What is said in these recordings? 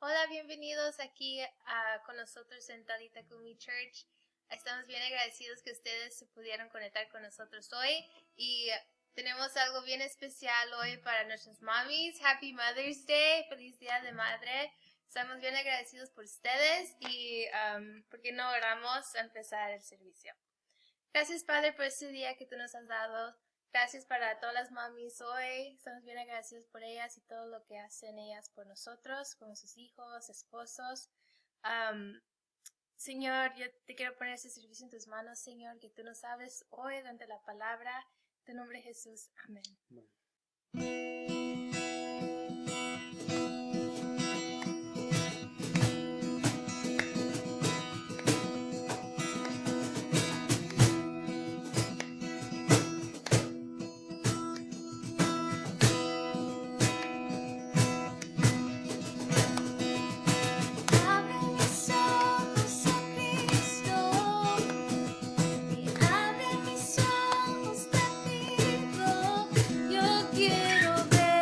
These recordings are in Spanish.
Hola, bienvenidos aquí con nosotros en Talitha Kumi Church. Estamos bien agradecidos que ustedes se pudieron conectar con nosotros hoy y tenemos algo bien especial hoy para nuestras mamis. Happy Mother's Day, feliz Día de Madre. Estamos bien agradecidos por ustedes y ¿por qué no oramos a empezar el servicio? Gracias, Padre, por este día que tú nos has dado. Gracias para todas las mamis hoy. Estamos bien agradecidos por ellas y todo lo que hacen ellas por nosotros, con sus hijos, esposos. Señor, yo te quiero poner este servicio en tus manos, Señor, que tú nos hables hoy durante la palabra. En tu nombre de Jesús. Amén. Quiero ver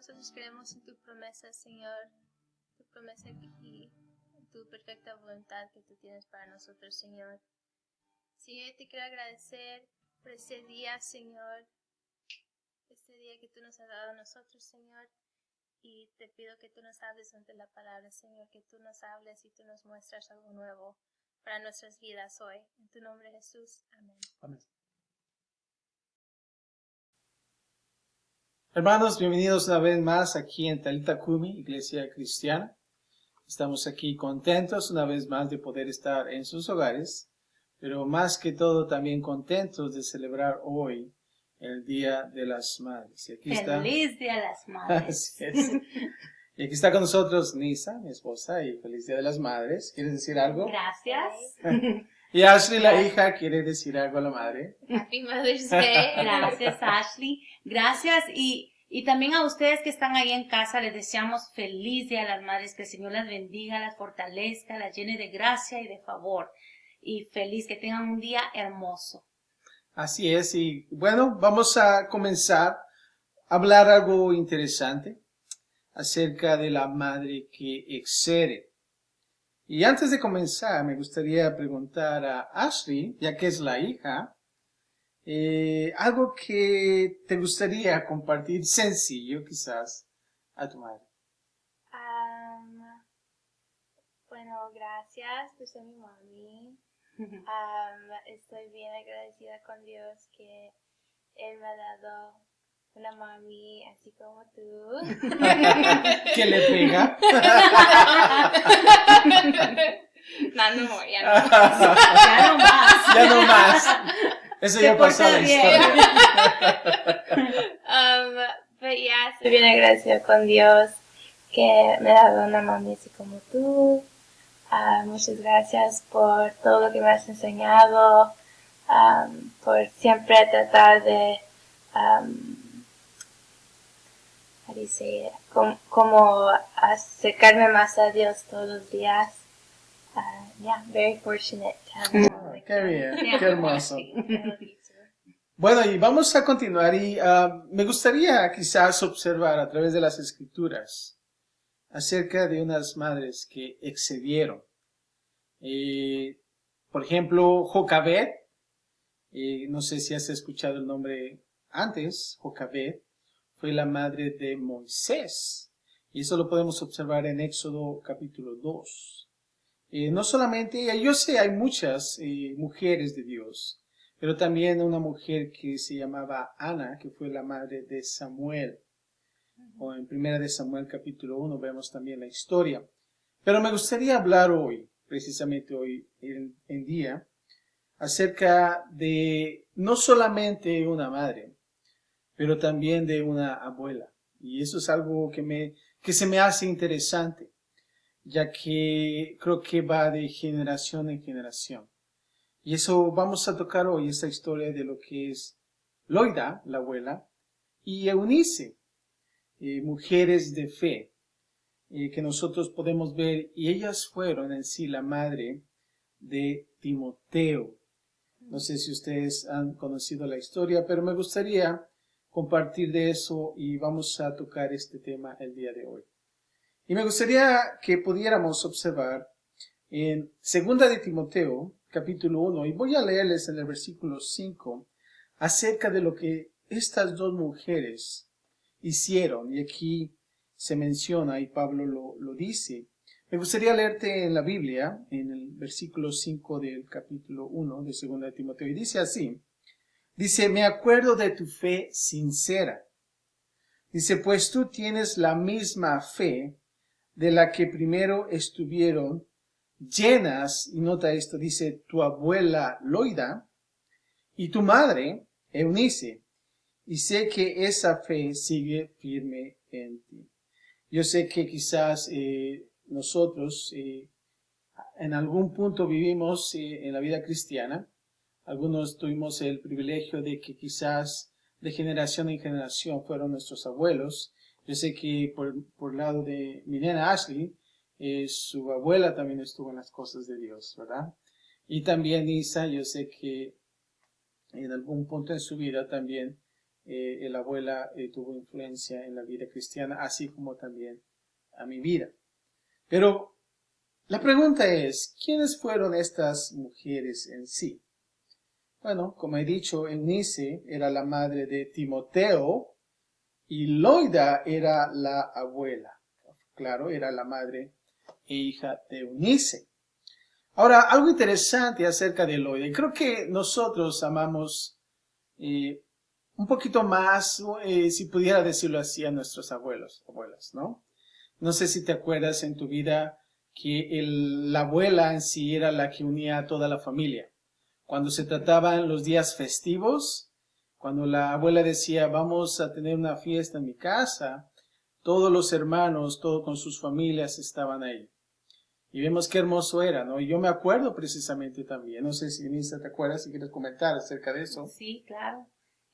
nosotros creemos en tu promesa, Señor, tu promesa y tu perfecta voluntad que tú tienes para nosotros, Señor. Señor, yo te quiero agradecer por este día, Señor, este día que tú nos has dado a nosotros, Señor. Y te pido que tú nos hables ante la palabra, Señor, que tú nos hables y tú nos muestras algo nuevo para nuestras vidas hoy. En tu nombre, Jesús. Amén. Amén. Hermanos, bienvenidos una vez más aquí en Talita Kumi, Iglesia Cristiana. Estamos aquí contentos una vez más de poder estar en sus hogares, pero más que todo también contentos de celebrar hoy el Día de las Madres. Y aquí Feliz Día de las Madres. Así es. Y aquí está con nosotros Nisa, mi esposa, y feliz Día de las Madres. ¿Quieres decir algo? Gracias. Y Ashley, la hija, quiere decir algo a la madre. Happy Mother's Day. Gracias, Ashley. Gracias. Y también a ustedes que están ahí en casa, les deseamos feliz Día de las Madres, que el Señor las bendiga, las fortalezca, las llene de gracia y de favor. Y feliz, que tengan un día hermoso. Así es, y bueno, vamos a comenzar a hablar algo interesante acerca de la madre que excede. Y antes de comenzar, me gustaría preguntar a Ashley, ya que es la hija, algo que te gustaría compartir sencillo quizás a tu madre. Bueno, gracias por ser mi mami. Estoy bien agradecida con Dios que Él me ha dado una mami así como tú. ¿Qué le pega? No, ya no. Ya no más. Ya no más. Eso Se ya pasó porta la bien. historia. Pero ya estoy bien agradecida con Dios que me ha dado una mami así como tú. Muchas gracias por todo lo que me has enseñado, por siempre tratar de, como acercarme más a Dios todos los días. Very fortunate to have a mom like Qué bien, Yeah. qué hermoso. I love you too. Bueno, y vamos a continuar y me gustaría quizás observar a través de las escrituras acerca de unas madres que excedieron. Por ejemplo, Jocabed, no sé si has escuchado el nombre antes, Jocabed, fue la madre de Moisés. Y eso lo podemos observar en Éxodo capítulo 2. No solamente ella, yo sé, hay muchas mujeres de Dios, pero también una mujer que se llamaba Ana, que fue la madre de Samuel. O en Primera de Samuel capítulo 1 vemos también la historia. Pero me gustaría hablar hoy, precisamente hoy en día, acerca de no solamente una madre, pero también de una abuela. Y eso es algo que se me hace interesante, ya que creo que va de generación en generación. Y eso vamos a tocar hoy, esta historia de lo que es Loida, la abuela, y Eunice, mujeres de fe, que nosotros podemos ver, y ellas fueron en sí la madre de Timoteo. No sé si ustedes han conocido la historia, pero me gustaría compartir de eso y vamos a tocar este tema el día de hoy. Y me gustaría que pudiéramos observar en 2 de Timoteo, capítulo 1, y voy a leerles en el versículo 5 acerca de lo que estas dos mujeres hicieron. Y aquí se menciona, y Pablo lo dice. Me gustaría leerte en la Biblia, en el versículo 5 del capítulo 1 de 2 de Timoteo, y dice así. Dice, me acuerdo de tu fe sincera. Dice, pues tú tienes la misma fe de la que primero estuvieron llenas, y nota esto, dice, tu abuela Loida y tu madre Eunice, y sé que esa fe sigue firme en ti. Yo sé que quizás nosotros en algún punto vivimos en la vida cristiana. Algunos tuvimos el privilegio de que quizás de generación en generación fueron nuestros abuelos. Yo sé que por el lado de mi nena Ashley, su abuela también estuvo en las cosas de Dios, ¿verdad? Y también Isa, yo sé que en algún punto en su vida también la abuela tuvo influencia en la vida cristiana, así como también a mi vida. Pero la pregunta es, ¿quiénes fueron estas mujeres en sí? Bueno, como he dicho, Eunice era la madre de Timoteo y Loida era la abuela. Claro, era la madre e hija de Eunice. Ahora, algo interesante acerca de Loida, y creo que nosotros amamos un poquito más, si pudiera decirlo así, a nuestros abuelas, ¿no? No sé si te acuerdas en tu vida que la abuela en sí era la que unía a toda la familia. Cuando se trataban los días festivos, cuando la abuela decía, vamos a tener una fiesta en mi casa, todos los hermanos, todos con sus familias estaban ahí. Y vemos qué hermoso era, ¿no? Y yo me acuerdo precisamente también, no sé si Nisa te acuerdas, si quieres comentar acerca de eso. Sí, claro.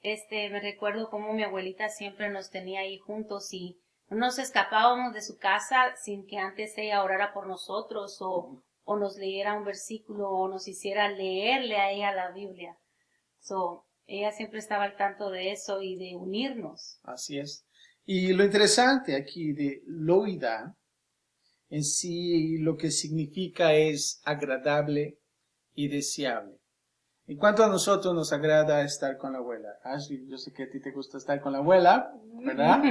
Me recuerdo cómo mi abuelita siempre nos tenía ahí juntos y no nos escapábamos de su casa sin que antes ella orara por nosotros o nos leyera un versículo o nos hiciera leerle a ella la Biblia. Ella siempre estaba al tanto de eso y de unirnos. Así es. Y lo interesante aquí de Loida, en sí lo que significa es agradable y deseable. En cuanto a nosotros nos agrada estar con la abuela. Ashley, yo sé que a ti te gusta estar con la abuela, ¿verdad?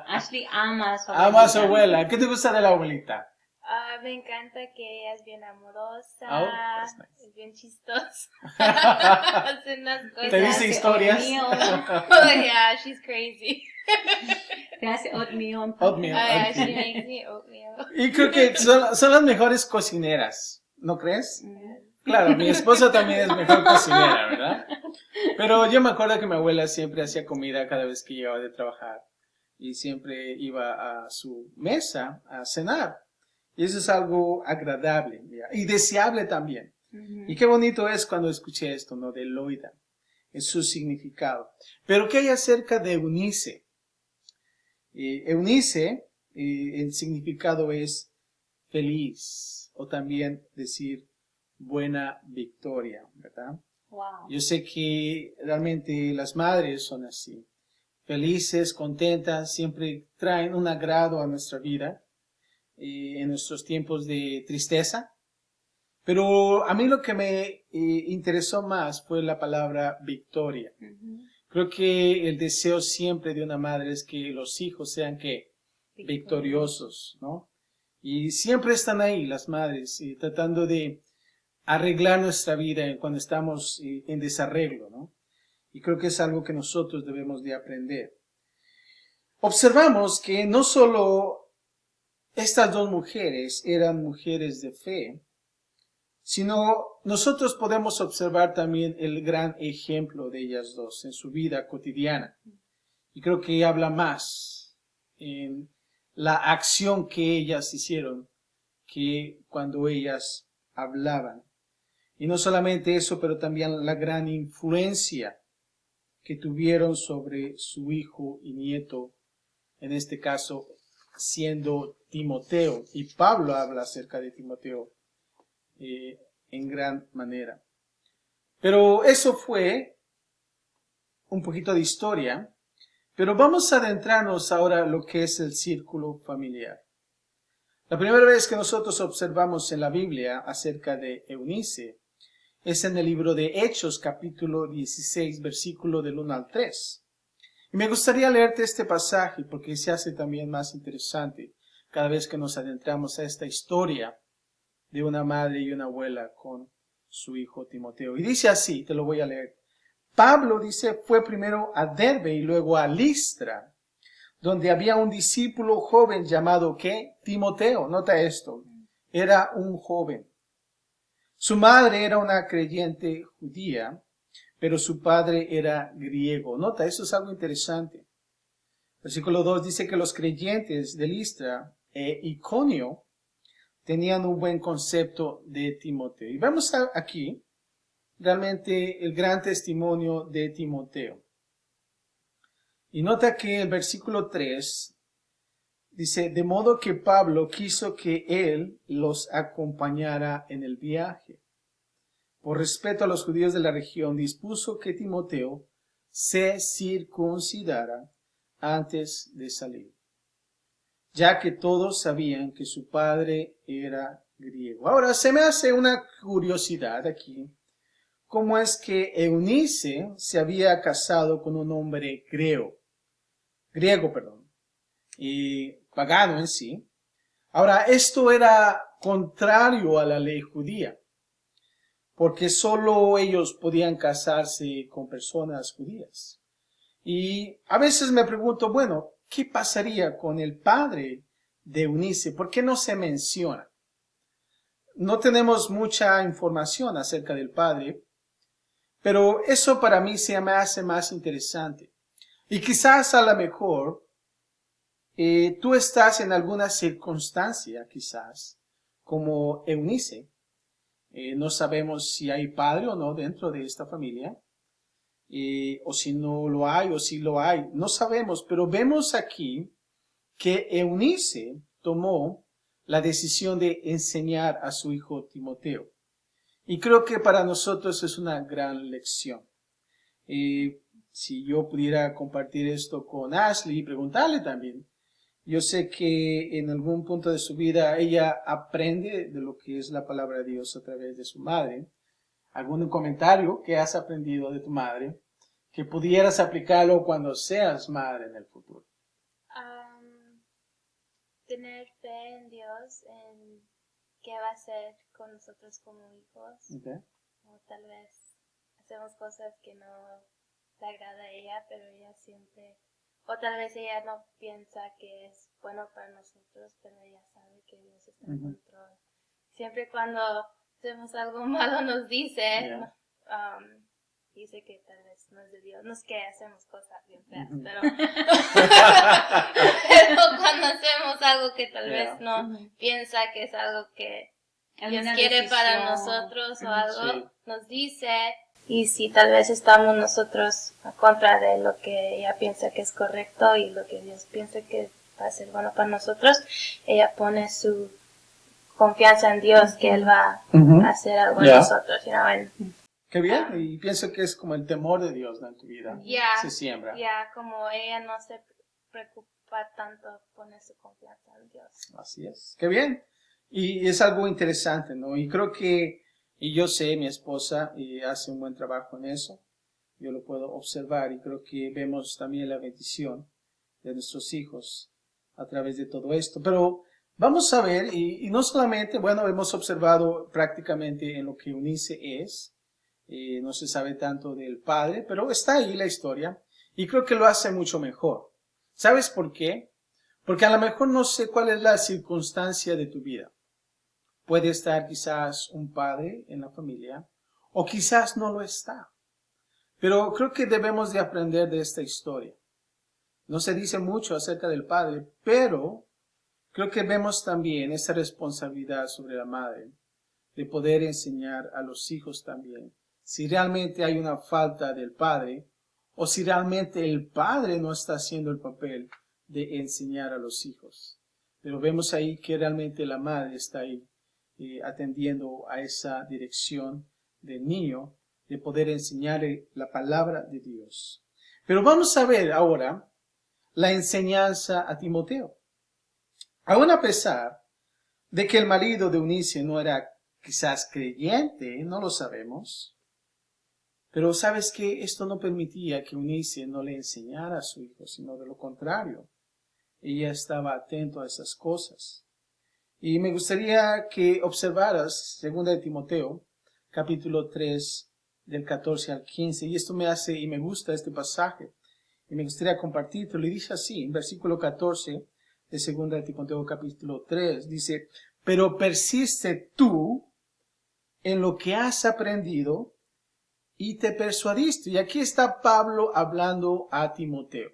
Ashley ama a su abuelita. Ama a su abuela. ¿Qué te gusta de la abuelita? Me encanta que ella es bien amorosa, that's nice. es bien chistosa, hace unas cosas. ¿Te dice historias? Oh, yeah, she's crazy. Te hace oatmeal. Yeah, she makes me oatmeal. Y creo que son las mejores cocineras, ¿no crees? Claro, mi esposa también es mejor cocinera, ¿verdad? Pero yo me acuerdo que mi abuela siempre hacía comida cada vez que llegaba de trabajar y siempre iba a su mesa a cenar. Y eso es algo agradable, mira, y deseable también. Y qué bonito es cuando escuché esto, ¿no? De Loida, en su significado. Pero ¿qué hay acerca de Eunice? Eunice, el significado es feliz, o también decir buena victoria, ¿verdad? Wow. Yo sé que realmente las madres son así, felices, contentas, siempre traen un agrado a nuestra vida, en nuestros tiempos de tristeza. Pero a mí lo que me interesó más fue la palabra victoria. Creo que el deseo siempre de una madre es que los hijos sean que victoriosos, ¿no? Y siempre están ahí las madres, tratando de arreglar nuestra vida cuando estamos en desarreglo, ¿no? Y creo que es algo que nosotros debemos de aprender. Observamos que no solo estas dos mujeres eran mujeres de fe, sino nosotros podemos observar también el gran ejemplo de ellas dos en su vida cotidiana. Y creo que habla más en la acción que ellas hicieron que cuando ellas hablaban. Y no solamente eso, pero también la gran influencia que tuvieron sobre su hijo y nieto, en este caso siendo Timoteo. Y Pablo habla acerca de Timoteo en gran manera. Pero eso fue un poquito de historia, pero vamos a adentrarnos ahora en lo que es el círculo familiar. La primera vez que nosotros observamos en la Biblia acerca de Eunice es en el libro de Hechos, capítulo 16, versículo del 1 al 3. Y me gustaría leerte este pasaje porque se hace también más interesante cada vez que nos adentramos a esta historia de una madre y una abuela con su hijo Timoteo. Y dice así, te lo voy a leer. Pablo, dice, fue primero a Derbe y luego a Listra, donde había un discípulo joven llamado, ¿qué? Timoteo. Nota esto, era un joven. Su madre era una creyente judía, pero su padre era griego. Nota, eso es algo interesante. Versículo 2 dice que los creyentes de Listra e Iconio tenían un buen concepto de Timoteo. Y vemos aquí realmente el gran testimonio de Timoteo. Y nota que el versículo 3 dice, de modo que Pablo quiso que él los acompañara en el viaje. Por respeto a los judíos de la región, dispuso que Timoteo se circuncidara antes de salir, ya que todos sabían que su padre era griego. Ahora, se me hace una curiosidad aquí, cómo es que Eunice se había casado con un hombre griego, y pagano en sí. Ahora, esto era contrario a la ley judía, porque solo ellos podían casarse con personas judías. Y a veces me pregunto, bueno, ¿qué pasaría con el padre de Eunice? ¿Por qué no se menciona? No tenemos mucha información acerca del padre, pero eso para mí se me hace más interesante. Y quizás a lo mejor tú estás en alguna circunstancia, quizás, como Eunice. No sabemos si hay padre o no dentro de esta familia, o si no lo hay, o si lo hay. No sabemos, pero vemos aquí que Eunice tomó la decisión de enseñar a su hijo Timoteo. Y creo que para nosotros es una gran lección. Si yo pudiera compartir esto con Ashley y preguntarle también, yo sé que en algún punto de su vida ella aprende de lo que es la palabra de Dios a través de su madre. ¿Algún comentario que has aprendido de tu madre que pudieras aplicarlo cuando seas madre en el futuro? Tener fe en Dios, en qué va a hacer con nosotros como hijos. Okay. O tal vez hacemos cosas que no le agrada a ella, pero ella siempre... O tal vez ella no piensa que es bueno para nosotros, pero ella sabe que Dios está en control. Siempre cuando hacemos algo malo nos dice, dice que tal vez no es de Dios. No es que hacemos cosas bien feas, pero, pero cuando hacemos algo que tal vez no piensa que es algo que Dios quiere para nosotros o algo, nos dice. Y si tal vez estamos nosotros a contra de lo que ella piensa que es correcto y lo que Dios piensa que va a ser bueno para nosotros, ella pone su confianza en Dios que Él va a hacer algo en nosotros. Qué bien, y pienso que es como el temor de Dios, ¿no? En tu vida se siembra. Como ella no se preocupa tanto, pone su confianza en Dios. Así es, qué bien. Y es algo interesante, ¿no? Y creo que y yo sé, mi esposa hace un buen trabajo en eso. Yo lo puedo observar y creo que vemos también la bendición de nuestros hijos a través de todo esto. Pero vamos a ver, y no solamente, bueno, hemos observado prácticamente en lo que Eunice es. No se sabe tanto del padre, pero está ahí la historia. Y creo que lo hace mucho mejor. ¿Sabes por qué? Porque a lo mejor no sé cuál es la circunstancia de tu vida. Puede estar quizás un padre en la familia, o quizás no lo está. Pero creo que debemos de aprender de esta historia. No se dice mucho acerca del padre, pero creo que vemos también esa responsabilidad sobre la madre, de poder enseñar a los hijos también. Si realmente hay una falta del padre, o si realmente el padre no está haciendo el papel de enseñar a los hijos. Pero vemos ahí que realmente la madre está ahí. Atendiendo a esa dirección del niño, de poder enseñarle la palabra de Dios. Pero vamos a ver ahora la enseñanza a Timoteo. Aún a pesar de que el marido de Eunice no era quizás creyente, no lo sabemos, pero sabes que esto no permitía que Eunice no le enseñara a su hijo, sino de lo contrario, ella estaba atento a esas cosas. Y me gustaría que observaras 2 de Timoteo, capítulo 3, del 14 al 15. Y esto me hace, y me gusta este pasaje. Y me gustaría compartirlo. Y dice así, en versículo 14 de 2 de Timoteo, capítulo 3, dice, pero persiste tú en lo que has aprendido y te persuadiste. Y aquí está Pablo hablando a Timoteo.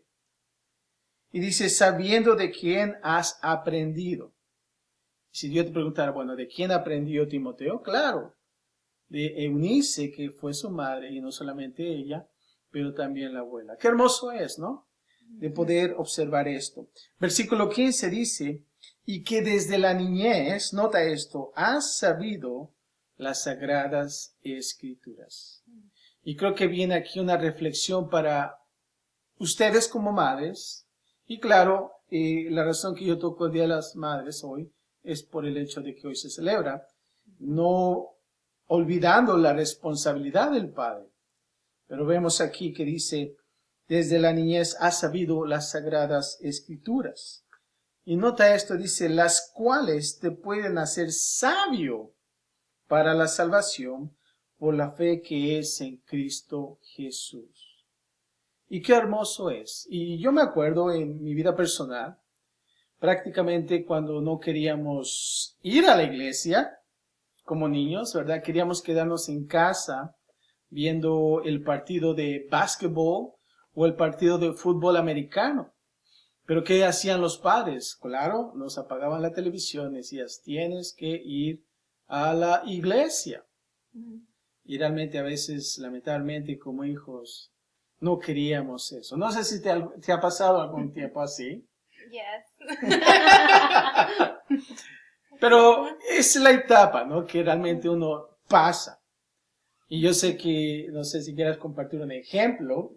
Y dice, sabiendo de quién has aprendido. Si Dios te preguntara, bueno, ¿de quién aprendió Timoteo? Claro, de Eunice, que fue su madre, y no solamente ella, pero también la abuela. Qué hermoso es, ¿no? De poder observar esto. Versículo 15 dice, y que desde la niñez, nota esto, has sabido las sagradas escrituras. Y creo que viene aquí una reflexión para ustedes como madres. Y claro, la razón que yo toco el Día de las Madres hoy es por el hecho de que hoy se celebra, no olvidando la responsabilidad del padre. Pero vemos aquí que dice, desde la niñez has sabido las sagradas escrituras. Y nota esto, dice, las cuales te pueden hacer sabio para la salvación por la fe que es en Cristo Jesús. Y qué hermoso es. Y yo me acuerdo en mi vida personal, prácticamente cuando no queríamos ir a la iglesia como niños, ¿verdad? Queríamos quedarnos en casa viendo el partido de básquetbol o el partido de fútbol americano. Pero ¿qué hacían los padres? Claro, nos apagaban la televisión, decías, tienes que ir a la iglesia. Y realmente a veces, lamentablemente, como hijos, no queríamos eso. No sé si te ha pasado algún tiempo así. Yes. Pero es la etapa, ¿no? Que realmente uno pasa. Y yo sé que, no sé si quieras compartir un ejemplo.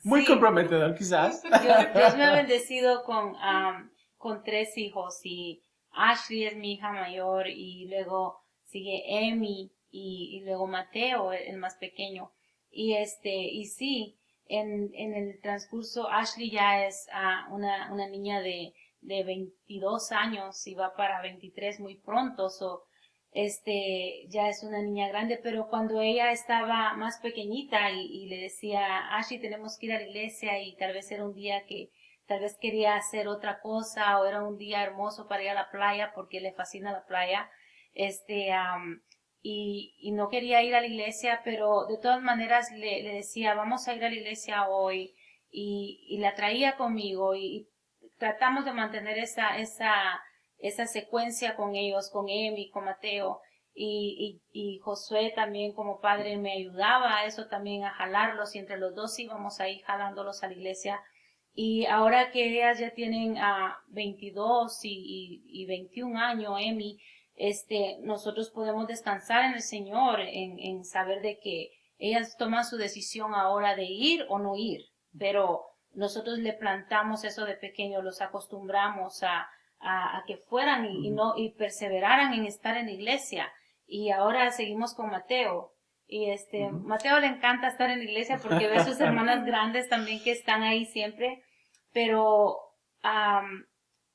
Muy Sí. comprometedor, quizás. Dios me ha bendecido con 3 hijos y Ashley es mi hija mayor y luego sigue Amy y luego Mateo, el más pequeño. Y sí, en el transcurso Ashley ya es una niña de 22 años y va para 23 muy pronto, ya es una niña grande, pero cuando ella estaba más pequeñita y le decía, Ashley, tenemos que ir a la iglesia, y tal vez era un día que tal vez quería hacer otra cosa, o era un día hermoso para ir a la playa porque le fascina la playa, y no quería ir a la iglesia, pero de todas maneras le decía, vamos a ir a la iglesia hoy, y la traía conmigo, y tratamos de mantener esa secuencia con ellos, con Emi, con Mateo, y Josué también como padre me ayudaba a eso también, a jalarlos, y entre los dos íbamos ahí jalándolos a la iglesia. Y ahora que ellas ya tienen 22 y 21 años, Emi, nosotros podemos descansar en el Señor, en saber de que ellas toman su decisión ahora de ir o no ir, pero nosotros le plantamos eso de pequeño, los acostumbramos a que fueran y perseveraran en estar en la iglesia. Y ahora seguimos con Mateo. Y Mateo le encanta estar en la iglesia porque ve a sus hermanas grandes también que están ahí siempre. Pero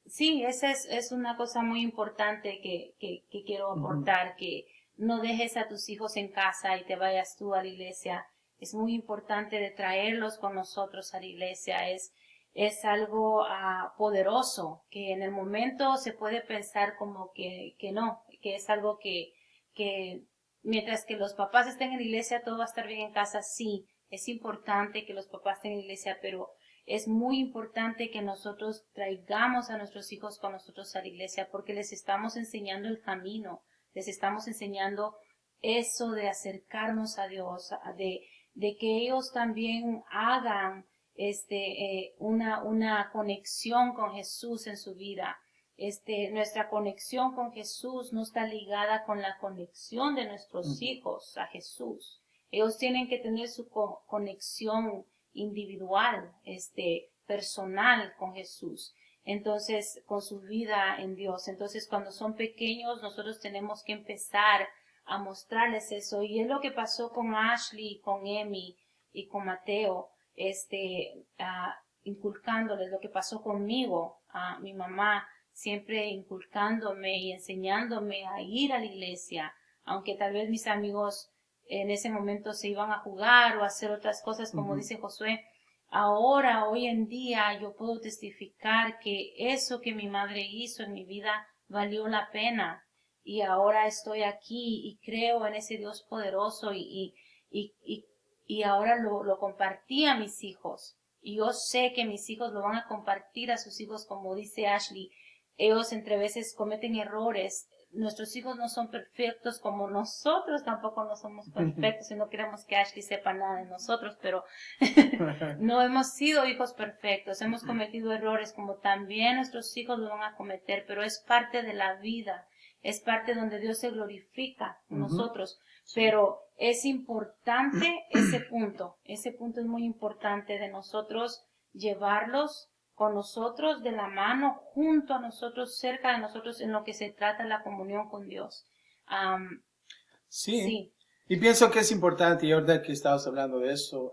sí, esa es una cosa muy importante que quiero aportar, que no dejes a tus hijos en casa y te vayas tú a la iglesia. Es muy importante de traerlos con nosotros a la iglesia. Es algo poderoso, que en el momento se puede pensar como que no, que es algo que mientras que los papás estén en la iglesia todo va a estar bien en casa. Sí, es importante que los papás estén en la iglesia, pero es muy importante que nosotros traigamos a nuestros hijos con nosotros a la iglesia, porque les estamos enseñando el camino, les estamos enseñando eso de acercarnos a Dios, de que ellos también hagan una conexión con Jesús en su vida. Nuestra conexión con Jesús no está ligada con la conexión de nuestros hijos a Jesús. Ellos tienen que tener su conexión individual, personal con Jesús. Entonces, con su vida en Dios. Entonces, cuando son pequeños, nosotros tenemos que empezar a mostrarles eso. Y es lo que pasó con Ashley, con Emi y con Mateo, inculcándoles lo que pasó conmigo, a mi mamá, siempre inculcándome y enseñándome a ir a la iglesia, aunque tal vez mis amigos en ese momento se iban a jugar o a hacer otras cosas, como dice Josué. Ahora, hoy en día, yo puedo testificar que eso que mi madre hizo en mi vida valió la pena. Y ahora estoy aquí y creo en ese Dios poderoso y ahora lo compartí a mis hijos. Y yo sé que mis hijos lo van a compartir a sus hijos, como dice Ashley. Ellos entre veces cometen errores. Nuestros hijos no son perfectos, como nosotros tampoco no somos perfectos, y no queremos que Ashley sepa nada de nosotros, pero no hemos sido hijos perfectos, hemos cometido errores como también nuestros hijos lo van a cometer, pero es parte de la vida. es parte donde Dios se glorifica en Ujú. nosotros. Pero es importante ese punto es muy importante de nosotros llevarlos con nosotros de la mano, junto a nosotros, cerca de nosotros, en lo que se trata la comunión con Dios. Sí, Sí. y pienso que es importante, y ahora que estabas hablando de eso,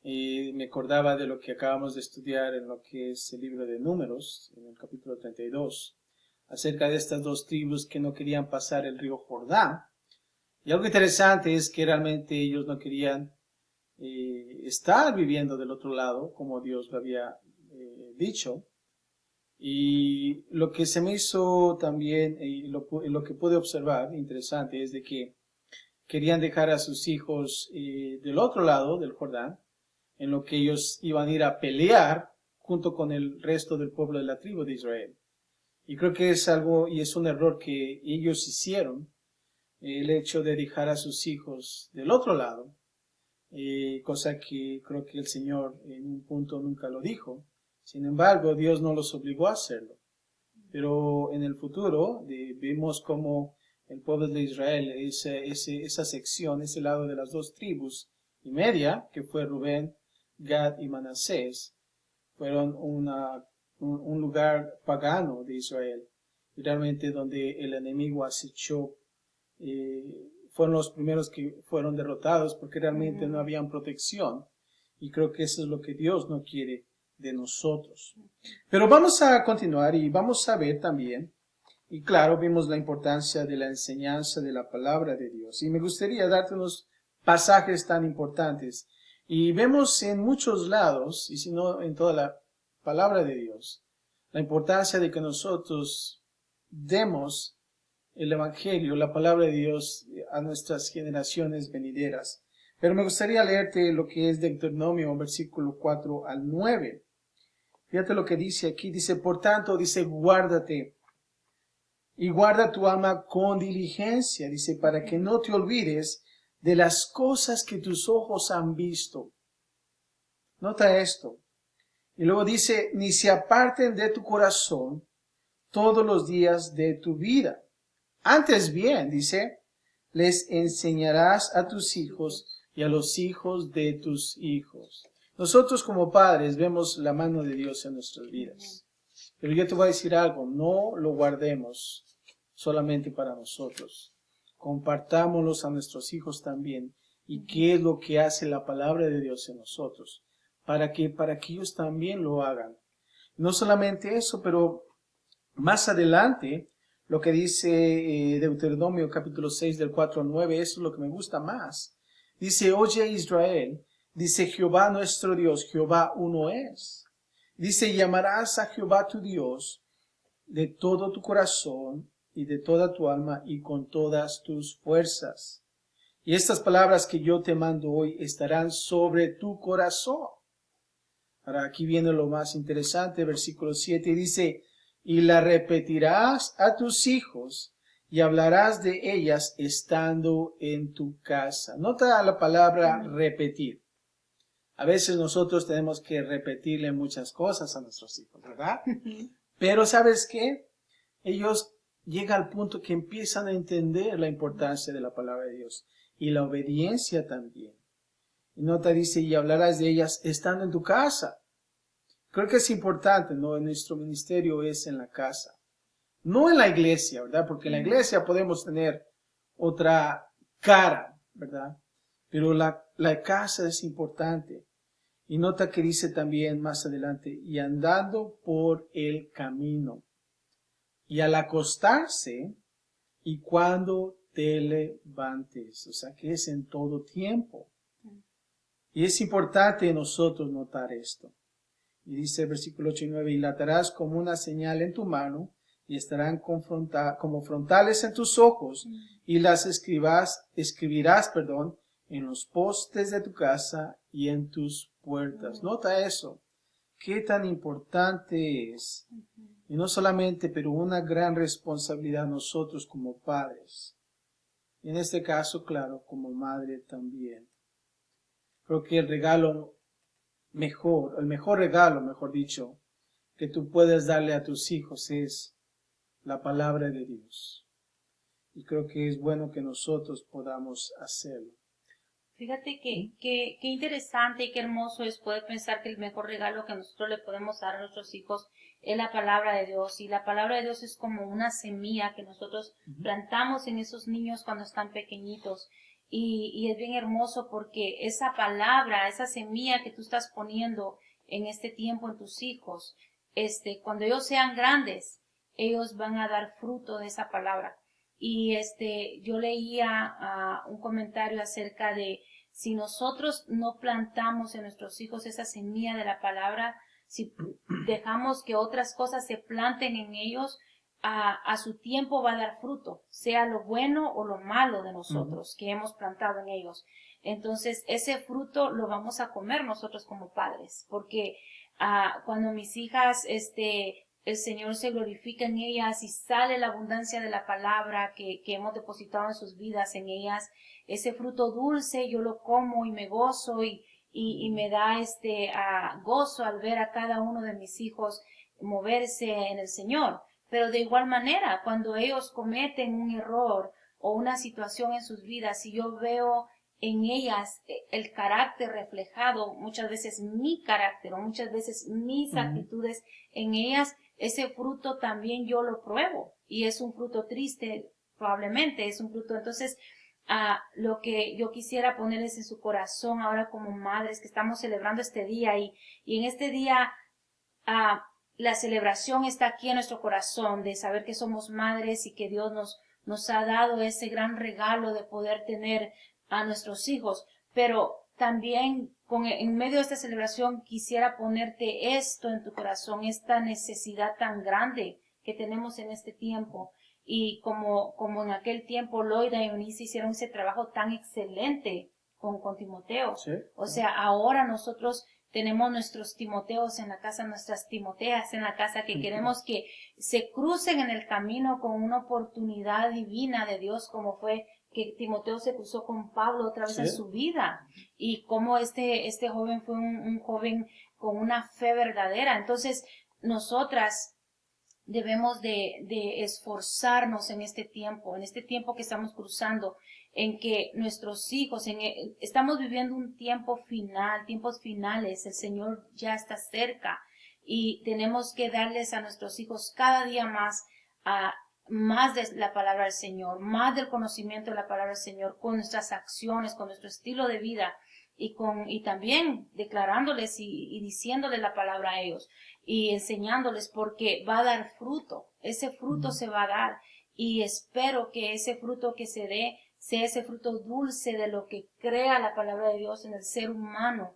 y me acordaba de lo que acabamos de estudiar en lo que es el libro de Números, en el capítulo 32, acerca de estas dos tribus que no querían pasar el río Jordán. Y algo interesante es que realmente ellos no querían estar viviendo del otro lado, como Dios lo había dicho. Y lo que se me hizo también, y lo que pude observar, interesante, es de que querían dejar a sus hijos del otro lado del Jordán, en lo que ellos iban a ir a pelear junto con el resto del pueblo de la tribu de Israel. Y creo que es algo, y es un error que ellos hicieron, el hecho de dejar a sus hijos del otro lado, cosa que creo que el Señor en un punto nunca lo dijo. Sin embargo, Dios no los obligó a hacerlo. Pero en el futuro vimos como el pueblo de Israel, esa sección, ese lado de las dos tribus y media, que fue Rubén, Gad y Manasés, fueron un lugar pagano de Israel, y realmente donde el enemigo acechó, fueron los primeros que fueron derrotados porque realmente no habían protección, y creo que eso es lo que Dios no quiere de nosotros. Pero vamos a continuar y vamos a ver también, y claro, vimos la importancia de la enseñanza de la palabra de Dios, y me gustaría darte unos pasajes tan importantes, y vemos en muchos lados, y si no en toda la palabra de Dios, la importancia de que nosotros demos el Evangelio, la palabra de Dios, a nuestras generaciones venideras. Pero me gustaría leerte lo que es Deuteronomio, versículo 4 al 9. Fíjate lo que dice aquí, dice, por tanto, dice, guárdate y guarda tu alma con diligencia, dice, para que no te olvides de las cosas que tus ojos han visto. Nota esto. Y luego dice, ni se aparten de tu corazón todos los días de tu vida. Antes bien, dice, les enseñarás a tus hijos y a los hijos de tus hijos. Nosotros como padres vemos la mano de Dios en nuestras vidas. Pero yo te voy a decir algo, no lo guardemos solamente para nosotros. Compartámoslos a nuestros hijos también. ¿Y qué es lo que hace la palabra de Dios en nosotros? Para que ellos también lo hagan. No solamente eso, pero más adelante, lo que dice Deuteronomio capítulo 6 del 4 al 9, eso es lo que me gusta más. Dice, oye Israel, dice Jehová nuestro Dios, Jehová uno es. Dice, llamarás a Jehová tu Dios de todo tu corazón y de toda tu alma y con todas tus fuerzas. Y estas palabras que yo te mando hoy estarán sobre tu corazón. Ahora aquí viene lo más interesante, versículo 7, y dice, y la repetirás a tus hijos y hablarás de ellas estando en tu casa. Nota la palabra repetir. A veces nosotros tenemos que repetirle muchas cosas a nuestros hijos, ¿verdad? Pero ¿sabes qué? Ellos llegan al punto que empiezan a entender la importancia de la palabra de Dios y la obediencia también. Y nota, dice, y hablarás de ellas estando en tu casa. Creo que es importante, ¿no? Nuestro ministerio es en la casa. No en la iglesia, ¿verdad? Porque en la iglesia podemos tener otra cara, ¿verdad? Pero la casa es importante. Y nota que dice también más adelante, y andando por el camino. Y al acostarse, y cuando te levantes. O sea, que es en todo tiempo. Y es importante nosotros notar esto. Y dice el versículo 8 y 9, y la atarás como una señal en tu mano, y estarán como frontales en tus ojos, y las escribirás, en los postes de tu casa y en tus puertas. Nota eso. Qué tan importante es. Y no solamente, pero una gran responsabilidad nosotros como padres. Y en este caso, claro, como madre también. Creo que el mejor regalo, mejor dicho, que tú puedes darle a tus hijos es la palabra de Dios. Y creo que es bueno que nosotros podamos hacerlo. Fíjate que interesante y qué hermoso es poder pensar que el mejor regalo que nosotros le podemos dar a nuestros hijos es la palabra de Dios. Y la palabra de Dios es como una semilla que nosotros plantamos en esos niños cuando están pequeñitos. Y es bien hermoso porque esa palabra, esa semilla que tú estás poniendo en este tiempo en tus hijos, cuando ellos sean grandes, ellos van a dar fruto de esa palabra. Y yo leía un comentario acerca de si nosotros no plantamos en nuestros hijos esa semilla de la palabra, si dejamos que otras cosas se planten en ellos, a su tiempo va a dar fruto, sea lo bueno o lo malo de nosotros que hemos plantado en ellos. Entonces, ese fruto lo vamos a comer nosotros como padres, porque cuando mis hijas, el Señor se glorifica en ellas y sale la abundancia de la palabra que hemos depositado en sus vidas, en ellas, ese fruto dulce, yo lo como y me gozo y me da gozo al ver a cada uno de mis hijos moverse en el Señor. Pero de igual manera, cuando ellos cometen un error o una situación en sus vidas, si yo veo en ellas el carácter reflejado, muchas veces mi carácter o muchas veces mis actitudes en ellas, ese fruto también yo lo pruebo y es un fruto triste, probablemente es un fruto. Entonces, lo que yo quisiera ponerles en su corazón ahora como madres que estamos celebrando este día y en este día la celebración está aquí en nuestro corazón de saber que somos madres y que Dios nos ha dado ese gran regalo de poder tener a nuestros hijos, pero también en medio de esta celebración quisiera ponerte esto en tu corazón, esta necesidad tan grande que tenemos en este tiempo. Y como en aquel tiempo Loida y Eunice hicieron ese trabajo tan excelente con Timoteo. Sí, o sea, ahora nosotros tenemos nuestros Timoteos en la casa, nuestras Timoteas en la casa, que queremos que se crucen en el camino con una oportunidad divina de Dios, como fue que Timoteo se cruzó con Pablo otra vez en su vida, y como este joven fue un joven con una fe verdadera. Entonces, nosotras debemos de esforzarnos en este tiempo que estamos cruzando, en que nuestros hijos, estamos viviendo un tiempo final, tiempos finales, el Señor ya está cerca y tenemos que darles a nuestros hijos cada día más de la palabra del Señor, más del conocimiento de la palabra del Señor, con nuestras acciones, con nuestro estilo de vida y también declarándoles y diciéndoles la palabra a ellos y enseñándoles, porque va a dar fruto, ese fruto se va a dar y espero que ese fruto que se dé sea ese fruto dulce de lo que crea la palabra de Dios en el ser humano,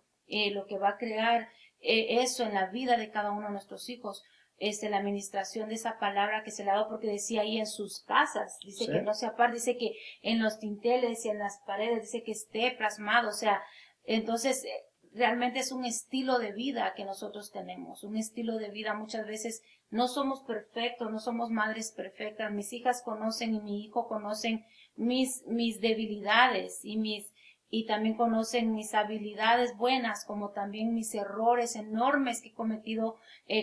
lo que va a crear eso en la vida de cada uno de nuestros hijos. La administración de esa palabra que se le ha dado, porque decía ahí en sus casas, dice que no se aparte, dice que en los tinteles y en las paredes, dice que esté plasmado, o sea, entonces realmente es un estilo de vida que nosotros tenemos, un estilo de vida. Muchas veces no somos perfectos, no somos madres perfectas. Mis hijas conocen y mi hijo conocen mis debilidades y también conocen mis habilidades buenas, como también mis errores enormes que he cometido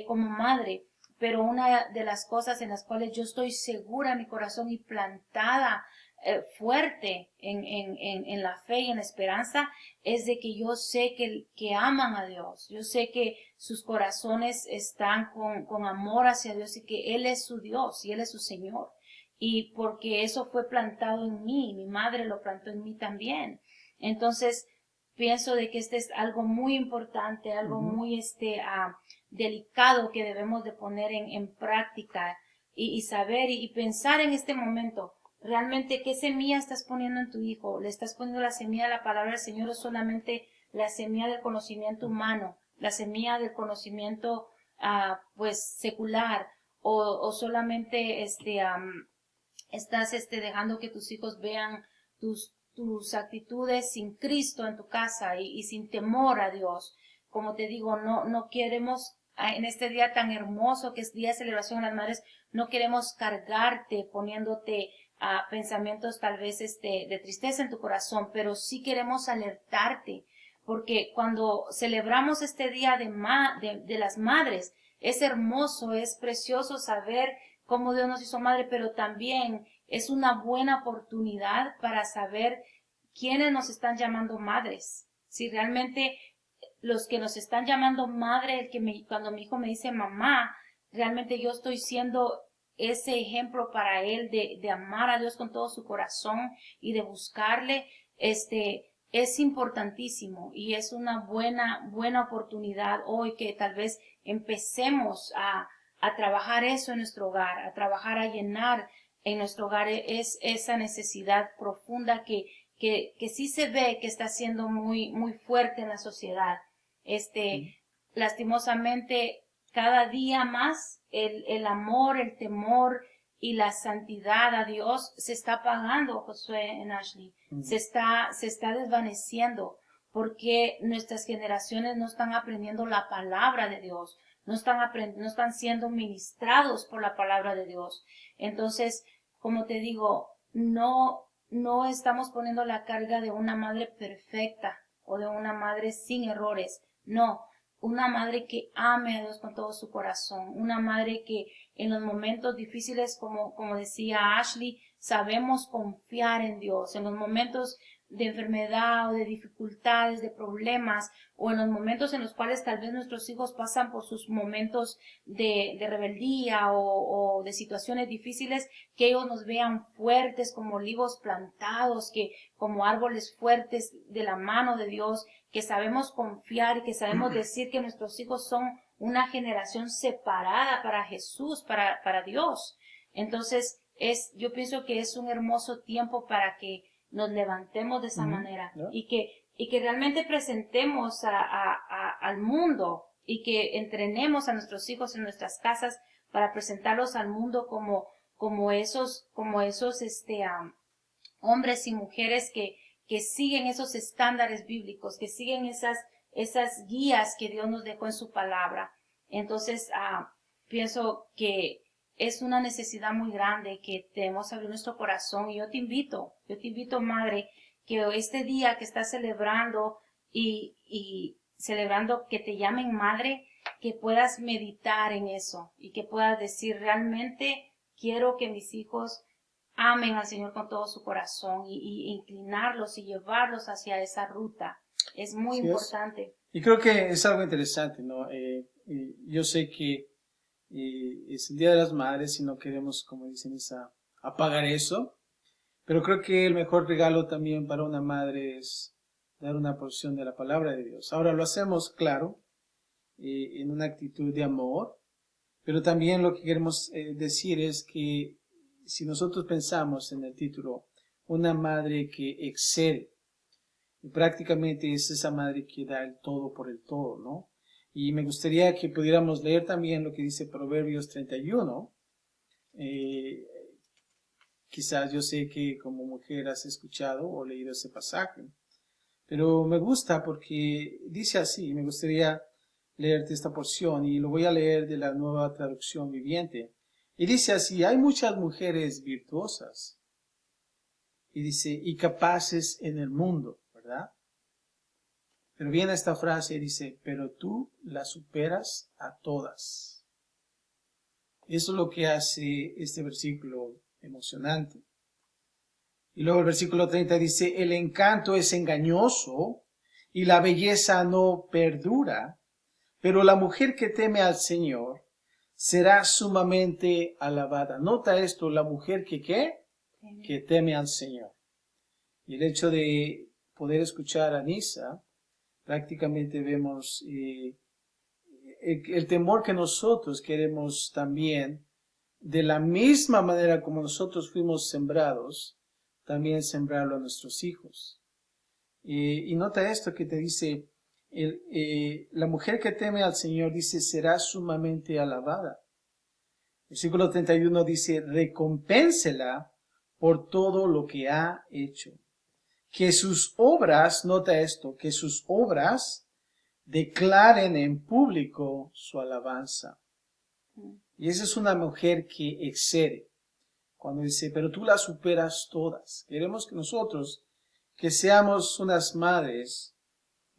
como madre. Pero una de las cosas en las cuales yo estoy segura en mi corazón y plantada fuerte en la fe y en la esperanza, es de que yo sé que aman a Dios. Yo sé que sus corazones están con amor hacia Dios y que Él es su Dios y Él es su Señor. Y porque eso fue plantado en mí, mi madre lo plantó en mí también. Entonces, pienso de que este es algo muy importante, algo muy delicado que debemos de poner en práctica y saber y pensar en este momento. Realmente, ¿qué semilla estás poniendo en tu hijo? ¿Le estás poniendo la semilla de la palabra del Señor o solamente la semilla del conocimiento humano? La semilla del conocimiento, pues, secular o solamente, estás, dejando que tus hijos vean tus actitudes sin Cristo en tu casa y sin temor a Dios. Como te digo, no queremos, en este día tan hermoso que es Día de Celebración de las Madres, no queremos cargarte poniéndote pensamientos tal vez de tristeza en tu corazón, pero sí queremos alertarte, porque cuando celebramos este día de las madres, es hermoso, es precioso saber cómo Dios nos hizo madre, pero también es una buena oportunidad para saber quiénes nos están llamando madres. Si realmente los que nos están llamando madre, cuando mi hijo me dice mamá, realmente yo estoy siendo ese ejemplo para él de amar a Dios con todo su corazón y de buscarle, es importantísimo y es una buena oportunidad hoy que tal vez empecemos a trabajar eso en nuestro hogar, a trabajar a llenar en nuestro hogar es esa necesidad profunda que sí se ve que está siendo muy fuerte en la sociedad. Lastimosamente, cada día más el amor, el temor y la santidad a Dios se está apagando, Josué en Ashley. Se está desvaneciendo porque nuestras generaciones no están aprendiendo la palabra de Dios, no están siendo ministrados por la palabra de Dios. Entonces, como te digo, no estamos poniendo la carga de una madre perfecta o de una madre sin errores. No, una madre que ame a Dios con todo su corazón, una madre que en los momentos difíciles, como decía Ashley, sabemos confiar en Dios, en los momentos de enfermedad o de dificultades, de problemas, o en los momentos en los cuales tal vez nuestros hijos pasan por sus momentos de rebeldía o de situaciones difíciles, que ellos nos vean fuertes como olivos plantados, que como árboles fuertes de la mano de Dios, que sabemos confiar y que sabemos decir que nuestros hijos son una generación separada para Jesús, para Dios. Entonces, yo pienso que es un hermoso tiempo para que nos levantemos de esa manera y que realmente presentemos al mundo y que entrenemos a nuestros hijos en nuestras casas para presentarlos al mundo como esos hombres y mujeres que siguen esos estándares bíblicos, que siguen esas guías que Dios nos dejó en su palabra. Entonces, pienso que es una necesidad muy grande que debemos abrir nuestro corazón y yo te invito, madre, que este día que estás celebrando y celebrando que te llamen madre, que puedas meditar en eso y que puedas decir realmente quiero que mis hijos amen al Señor con todo su corazón y inclinarlos y llevarlos hacia esa ruta. Es muy importante. Y creo que es algo interesante, ¿no? Yo sé que es el Día de las Madres y no queremos, como dicen, apagar eso, pero creo que el mejor regalo también para una madre es dar una porción de la palabra de Dios. Ahora lo hacemos, claro, en una actitud de amor, pero también lo que queremos decir es que si nosotros pensamos en el título, una madre que excede, prácticamente es esa madre que da el todo por el todo, ¿no? Y me gustaría que pudiéramos leer también lo que dice Proverbios 31. Quizás yo sé que como mujer has escuchado o leído ese pasaje, pero me gusta porque dice así, me gustaría leerte esta porción y lo voy a leer de la Nueva Traducción Viviente. Y dice así, hay muchas mujeres virtuosas, y dice, y capaces en el mundo, ¿verdad? Pero viene esta frase y dice, pero tú las superas a todas. Eso es lo que hace este versículo emocionante. Y luego el versículo 30 dice, el encanto es engañoso y la belleza no perdura, pero la mujer que teme al Señor será sumamente alabada. Nota esto, la mujer que ¿qué? Que teme al Señor. Y el hecho de poder escuchar a Nisa, prácticamente vemos el temor que nosotros queremos también, de la misma manera como nosotros fuimos sembrados, también sembrarlo a nuestros hijos. Y nota esto que te dice, la mujer que teme al Señor, dice, será sumamente alabada. El versículo 31 dice, recompénsela por todo lo que ha hecho. Que sus obras, nota esto, que sus obras declaren en público su alabanza. Y esa es una mujer que excede. Cuando dice, pero tú las superas todas. Queremos que nosotros, que seamos unas madres,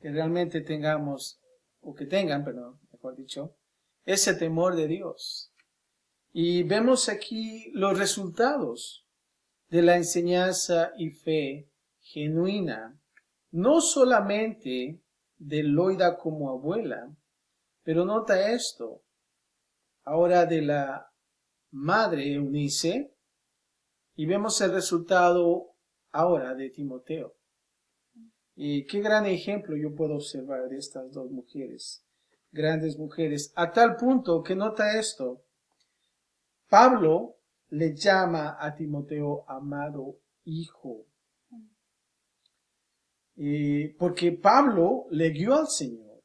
que realmente tengamos, o que tengan, perdón, mejor dicho, ese temor de Dios. Y vemos aquí los resultados de la enseñanza y fe genuina, no solamente de Loida como abuela, pero nota esto, ahora de la madre Eunice, y vemos el resultado ahora de Timoteo. Y qué gran ejemplo yo puedo observar de estas dos mujeres, grandes mujeres, a tal punto que nota esto, Pablo le llama a Timoteo amado hijo. Porque Pablo le guió al Señor.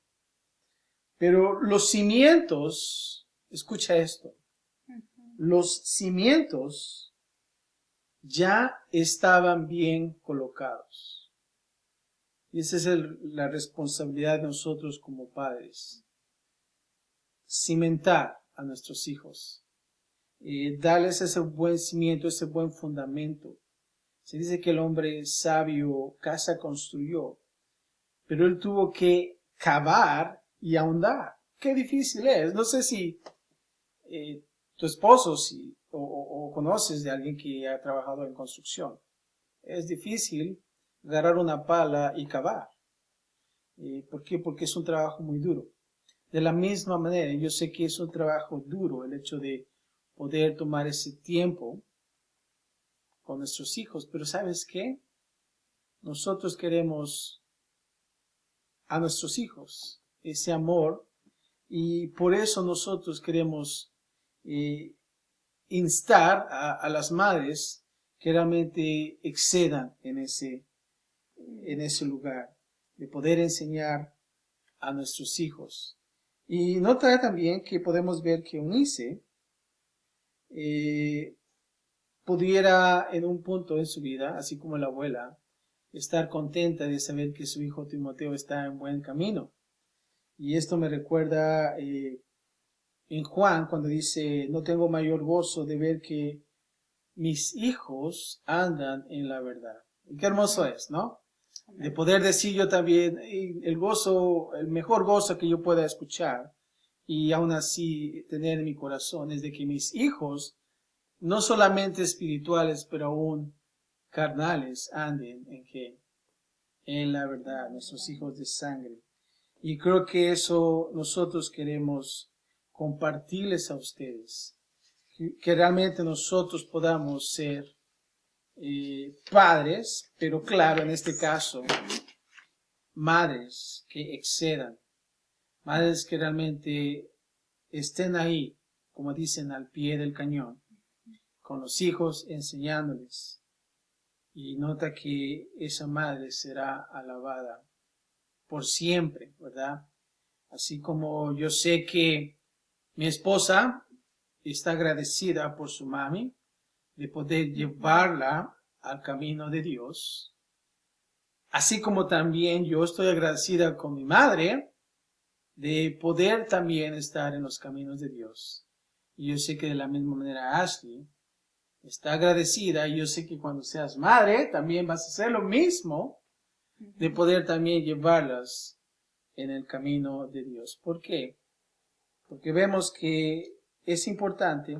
Pero los cimientos, escucha esto, los cimientos ya estaban bien colocados. Y esa es la responsabilidad de nosotros como padres. Cimentar a nuestros hijos. Darles ese buen cimiento, ese buen fundamento. Se dice que el hombre sabio casa construyó, pero él tuvo que cavar y ahondar. Qué difícil es. No sé si tu esposo o conoces de alguien que ha trabajado en construcción. Es difícil agarrar una pala y cavar. ¿Por qué? Porque es un trabajo muy duro. De la misma manera, yo sé que es un trabajo duro el hecho de poder tomar ese tiempo con nuestros hijos, pero ¿sabes qué? Nosotros queremos a nuestros hijos ese amor y por eso nosotros queremos instar a las madres que realmente excedan en ese lugar de poder enseñar a nuestros hijos. Y nota también que podemos ver que Eunice pudiera en un punto en su vida, así como la abuela, estar contenta de saber que su hijo Timoteo está en buen camino. Y esto me recuerda en Juan cuando dice, no tengo mayor gozo de ver que mis hijos andan en la verdad. Y qué hermoso es, ¿no? De poder decir yo también el gozo, el mejor gozo que yo pueda escuchar y aún así tener en mi corazón es de que mis hijos, no solamente espirituales, pero aún carnales, anden en la verdad, nuestros hijos de sangre. Y creo que eso nosotros queremos compartirles a ustedes, que realmente nosotros podamos ser padres, pero claro, en este caso, madres que excedan, madres que realmente estén ahí, como dicen, al pie del cañón, con los hijos enseñándoles. Y nota que esa madre será alabada por siempre, ¿verdad? Así como yo sé que mi esposa está agradecida por su mami, de poder llevarla al camino de Dios. Así como también yo estoy agradecida con mi madre de poder también estar en los caminos de Dios. Y yo sé que de la misma manera Ashley está agradecida y yo sé que cuando seas madre también vas a hacer lo mismo de poder también llevarlas en el camino de Dios. ¿Por qué? Porque vemos que es importante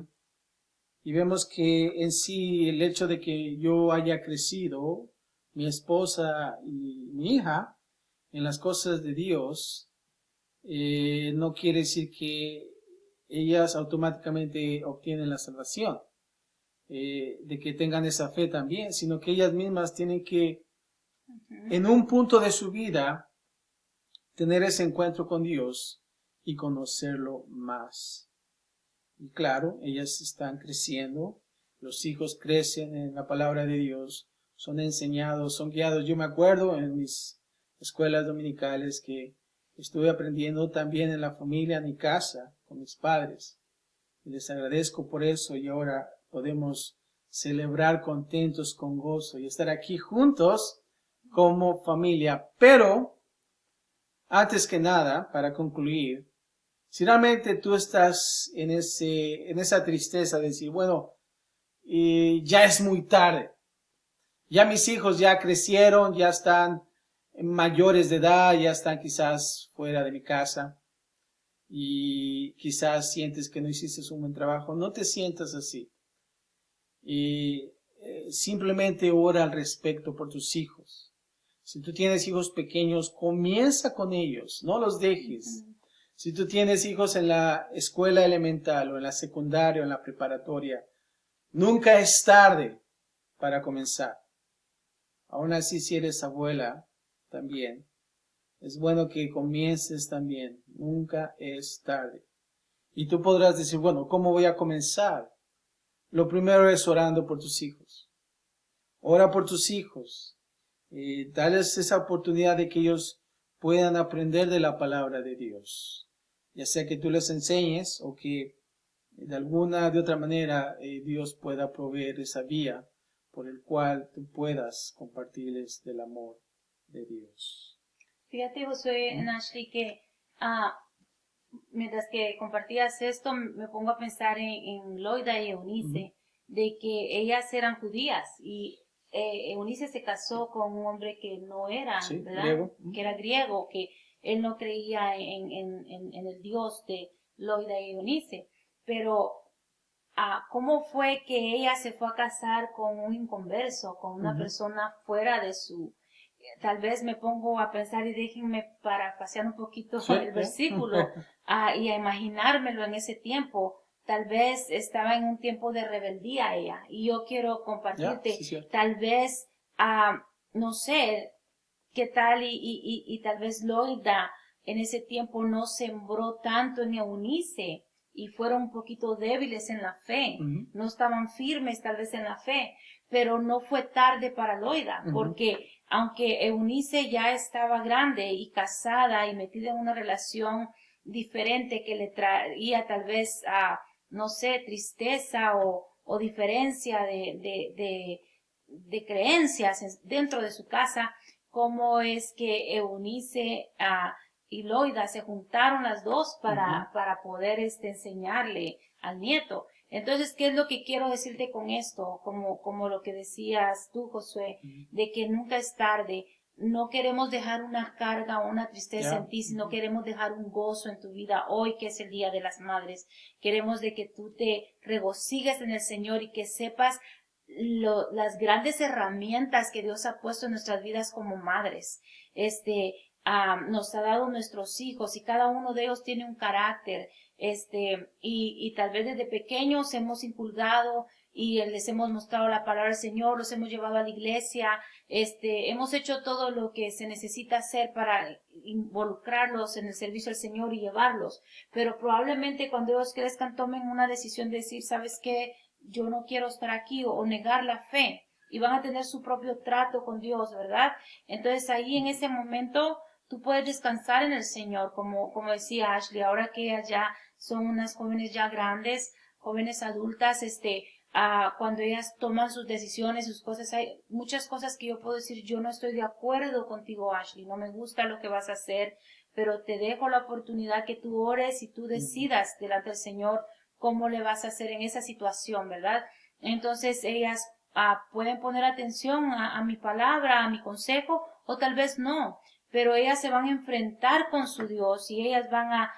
y vemos que en sí el hecho de que yo haya crecido, mi esposa y mi hija, en las cosas de Dios, no quiere decir que ellas automáticamente obtienen la salvación, de que tengan esa fe también, sino que ellas mismas tienen que, en un punto de su vida, tener ese encuentro con Dios y conocerlo más. Y claro, ellas están creciendo, los hijos crecen en la palabra de Dios, son enseñados, son guiados. Yo me acuerdo en mis escuelas dominicales que estuve aprendiendo también en la familia, en mi casa, con mis padres. Y les agradezco por eso y ahora podemos celebrar contentos con gozo y estar aquí juntos como familia. Pero, antes que nada, para concluir, si realmente tú estás en esa tristeza de decir, bueno, ya es muy tarde, ya mis hijos ya crecieron, ya están mayores de edad, ya están quizás fuera de mi casa, y quizás sientes que no hiciste un buen trabajo. No te sientas así. Y simplemente ora al respecto por tus hijos. Si tú tienes hijos pequeños, comienza con ellos, no los dejes. Si tú tienes hijos en la escuela elemental o en la secundaria o en la preparatoria, nunca es tarde para comenzar. Aún así, si eres abuela también, es bueno que comiences también. Nunca es tarde. Y tú podrás decir, bueno, ¿cómo voy a comenzar? Lo primero es orando por tus hijos. Ora por tus hijos. Dales esa oportunidad de que ellos puedan aprender de la palabra de Dios. Ya sea que tú les enseñes o que de otra manera Dios pueda proveer esa vía por el cual tú puedas compartirles del amor de Dios. Fíjate, Josué, Ashley, que mientras que compartías esto, me pongo a pensar en Loida y Eunice, de que ellas eran judías y Eunice se casó con un hombre que no era, ¿verdad? Griego. Que era griego, que él no creía en el Dios de Loida y Eunice. Pero, ¿cómo fue que ella se fue a casar con un inconverso, con una persona fuera de su... Tal vez me pongo a pensar y déjenme parafasear un poquito el versículo y a imaginármelo en ese tiempo. Tal vez estaba en un tiempo de rebeldía ella. Y yo quiero compartirte, tal vez, no sé, qué tal y tal vez Loida en ese tiempo no sembró tanto en Eunice y fueron un poquito débiles en la fe. No estaban firmes tal vez en la fe, pero no fue tarde para Loida, porque aunque Eunice ya estaba grande y casada y metida en una relación diferente que le traía tal vez no sé, tristeza o diferencia de creencias dentro de su casa, cómo es que Eunice y Loida se juntaron las dos para poder enseñarle al nieto. Entonces, ¿qué es lo que quiero decirte con esto? Como lo que decías tú, Josué, de que nunca es tarde. No queremos dejar una carga o una tristeza en ti, sino queremos dejar un gozo en tu vida hoy, que es el Día de las Madres. Queremos de que tú te regocijes en el Señor y que sepas las grandes herramientas que Dios ha puesto en nuestras vidas como madres. Nos ha dado nuestros hijos y cada uno de ellos tiene un carácter, y tal vez desde pequeños hemos inculcado y les hemos mostrado la palabra del Señor, los hemos llevado a la iglesia, hemos hecho todo lo que se necesita hacer para involucrarlos en el servicio al Señor y llevarlos, pero probablemente cuando ellos crezcan tomen una decisión de decir, ¿sabes qué? Yo no quiero estar aquí o negar la fe y van a tener su propio trato con Dios, ¿verdad? Entonces ahí en ese momento tú puedes descansar en el Señor, como decía Ashley, ahora que ellas ya son unas jóvenes ya grandes, jóvenes adultas, cuando ellas toman sus decisiones, sus cosas, hay muchas cosas que yo puedo decir, yo no estoy de acuerdo contigo, Ashley, no me gusta lo que vas a hacer, pero te dejo la oportunidad que tú ores y tú decidas delante del Señor cómo le vas a hacer en esa situación, ¿verdad? Entonces ellas pueden poner atención a mi palabra, a mi consejo, o tal vez no, pero ellas se van a enfrentar con su Dios y ellas van a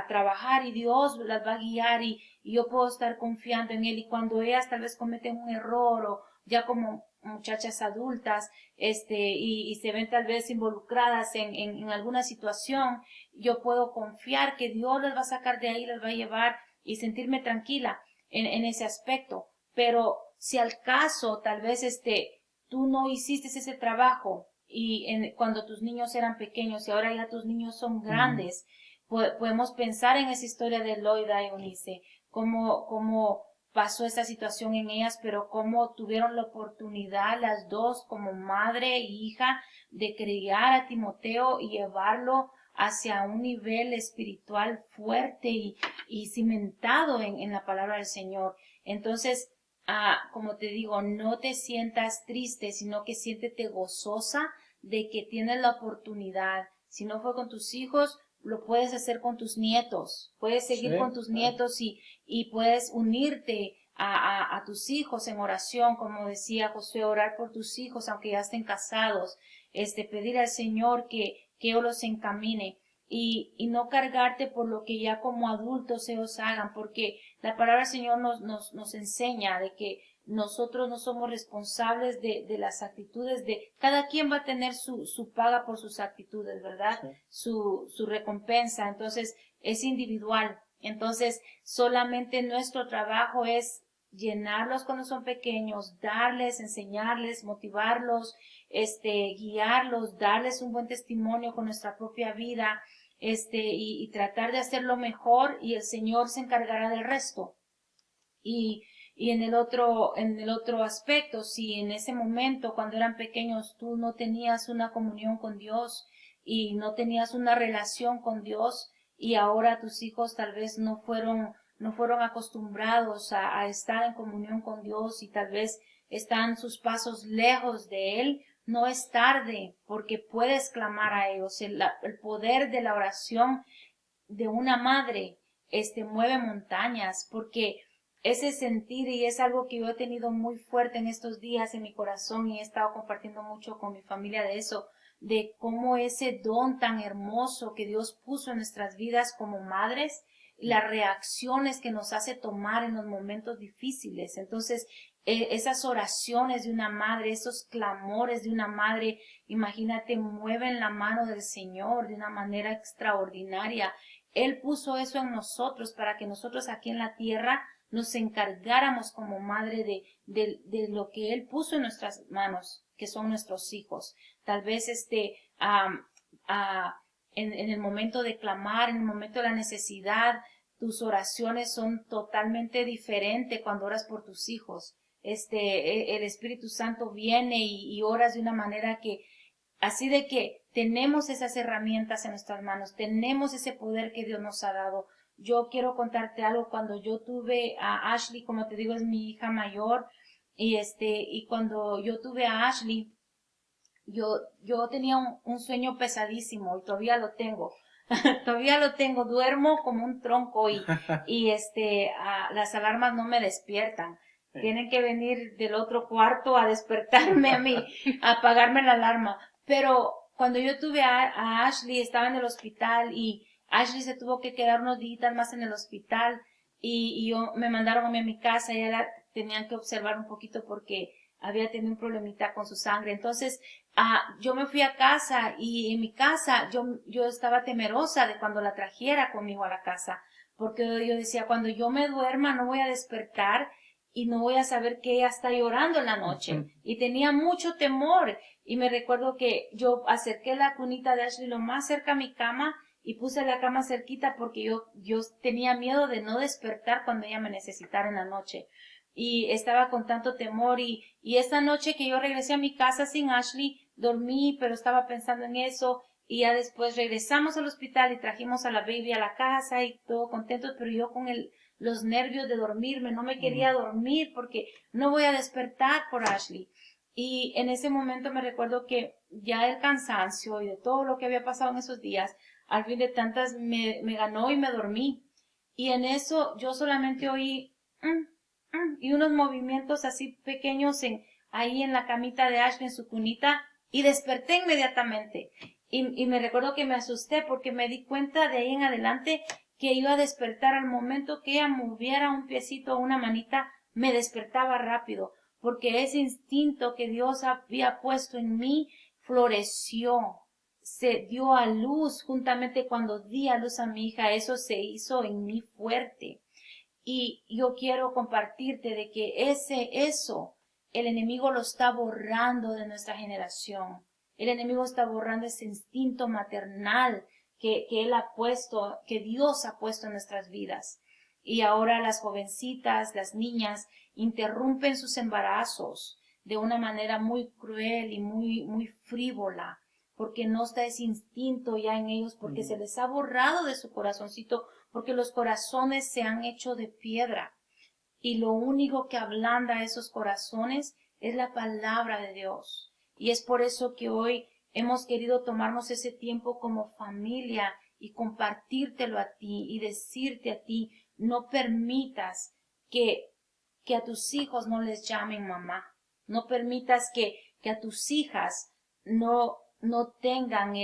trabajar y Dios las va a guiar y yo puedo estar confiando en Él. Y cuando ellas tal vez cometen un error o ya como muchachas adultas, y se ven tal vez involucradas en alguna situación, yo puedo confiar que Dios las va a sacar de ahí, las va a llevar y sentirme tranquila en ese aspecto. Pero si al caso tal vez tú no hiciste ese trabajo y cuando tus niños eran pequeños y ahora ya tus niños son grandes, podemos pensar en esa historia de Loida y Eunice, cómo pasó esa situación en ellas, pero cómo tuvieron la oportunidad las dos como madre e hija de criar a Timoteo y llevarlo hacia un nivel espiritual fuerte y cimentado en la palabra del Señor. Entonces, como te digo, no te sientas triste, sino que siéntete gozosa de que tienes la oportunidad. Si no fue con tus hijos, lo puedes hacer con tus nietos. Puedes seguir con tus nietos y puedes unirte a tus hijos en oración, como decía Josué, orar por tus hijos, aunque ya estén casados, pedir al Señor que Él los encamine. y no cargarte por lo que ya como adultos ellos hagan, porque la palabra del Señor nos enseña de que nosotros no somos responsables de las actitudes de, cada quien va a tener su paga por sus actitudes, ¿verdad? Sí. Su recompensa, entonces es individual. Entonces, solamente nuestro trabajo es llenarlos cuando son pequeños, darles, enseñarles, motivarlos, guiarlos, darles un buen testimonio con nuestra propia vida, y tratar de hacerlo mejor, y el Señor se encargará del resto. Y en el otro aspecto, si en ese momento, cuando eran pequeños, tú no tenías una comunión con Dios y no tenías una relación con Dios, y ahora tus hijos tal vez no fueron acostumbrados a estar en comunión con Dios, y tal vez están sus pasos lejos de Él, no es tarde, porque puedes clamar a ellos. El poder de la oración de una madre, mueve montañas, porque ese sentir, y es algo que yo he tenido muy fuerte en estos días en mi corazón, y he estado compartiendo mucho con mi familia de eso, de cómo ese don tan hermoso que Dios puso en nuestras vidas como madres, las reacciones que nos hace tomar en los momentos difíciles. Entonces, esas oraciones de una madre, esos clamores de una madre, imagínate, mueven la mano del Señor de una manera extraordinaria. Él puso eso en nosotros para que nosotros aquí en la tierra nos encargáramos como madre de lo que Él puso en nuestras manos, que son nuestros hijos. Tal vez en el momento de clamar, en el momento de la necesidad, tus oraciones son totalmente diferentes cuando oras por tus hijos. El Espíritu Santo viene y oras de una manera que, así de que tenemos esas herramientas en nuestras manos, tenemos ese poder que Dios nos ha dado. Yo quiero contarte algo. Cuando yo tuve a Ashley, como te digo, es mi hija mayor, y cuando yo tuve a Ashley, yo tenía un sueño pesadísimo, y todavía lo tengo. Todavía lo tengo, duermo como un tronco, y las alarmas no me despiertan. Sí. Tienen que venir del otro cuarto a despertarme a mí, a apagarme la alarma. Pero cuando yo tuve a Ashley, estaba en el hospital, y Ashley se tuvo que quedar unos días más en el hospital, y me mandaron a mí a mi casa, y ella tenían que observar un poquito porque había tenido un problemita con su sangre. Entonces, yo me fui a casa, y en mi casa yo estaba temerosa de cuando la trajera conmigo a la casa, porque yo decía, cuando yo me duerma no voy a despertar y no voy a saber que ella está llorando en la noche. Ujú. Y tenía mucho temor, y me recuerdo que yo acerqué la cunita de Ashley lo más cerca a mi cama, y puse la cama cerquita porque yo tenía miedo de no despertar cuando ella me necesitara en la noche. Y estaba con tanto temor, y esta noche que yo regresé a mi casa sin Ashley, dormí, pero estaba pensando en eso, y ya después regresamos al hospital y trajimos a la baby a la casa y todo contento, pero yo con los nervios de dormirme, no me quería dormir porque no voy a despertar por Ashley. Y en ese momento me recuerdo que ya el cansancio y de todo lo que había pasado en esos días, al fin de tantas me ganó y me dormí. Y en eso yo solamente oí y unos movimientos así pequeños ahí en la camita de Ashley, en su cunita, y desperté inmediatamente. Y me recuerdo que me asusté porque me di cuenta de ahí en adelante que iba a despertar al momento que ella moviera un piecito o una manita, me despertaba rápido, porque ese instinto que Dios había puesto en mí floreció, se dio a luz juntamente cuando di a luz a mi hija. Eso se hizo en mí fuerte. Y yo quiero compartirte de que eso, el enemigo lo está borrando de nuestra generación. El enemigo está borrando ese instinto maternal que él ha puesto, que Dios ha puesto en nuestras vidas. Y ahora las jovencitas, las niñas, interrumpen sus embarazos de una manera muy cruel y muy frívola, porque no está ese instinto ya en ellos, porque se les ha borrado de su corazoncito, porque los corazones se han hecho de piedra, y lo único que ablanda esos corazones es la palabra de Dios. Y es por eso que hoy hemos querido tomarnos ese tiempo como familia y compartírtelo a ti y decirte a ti, no permitas que a tus hijos no les llamen mamá. No permitas que a tus hijas no tengan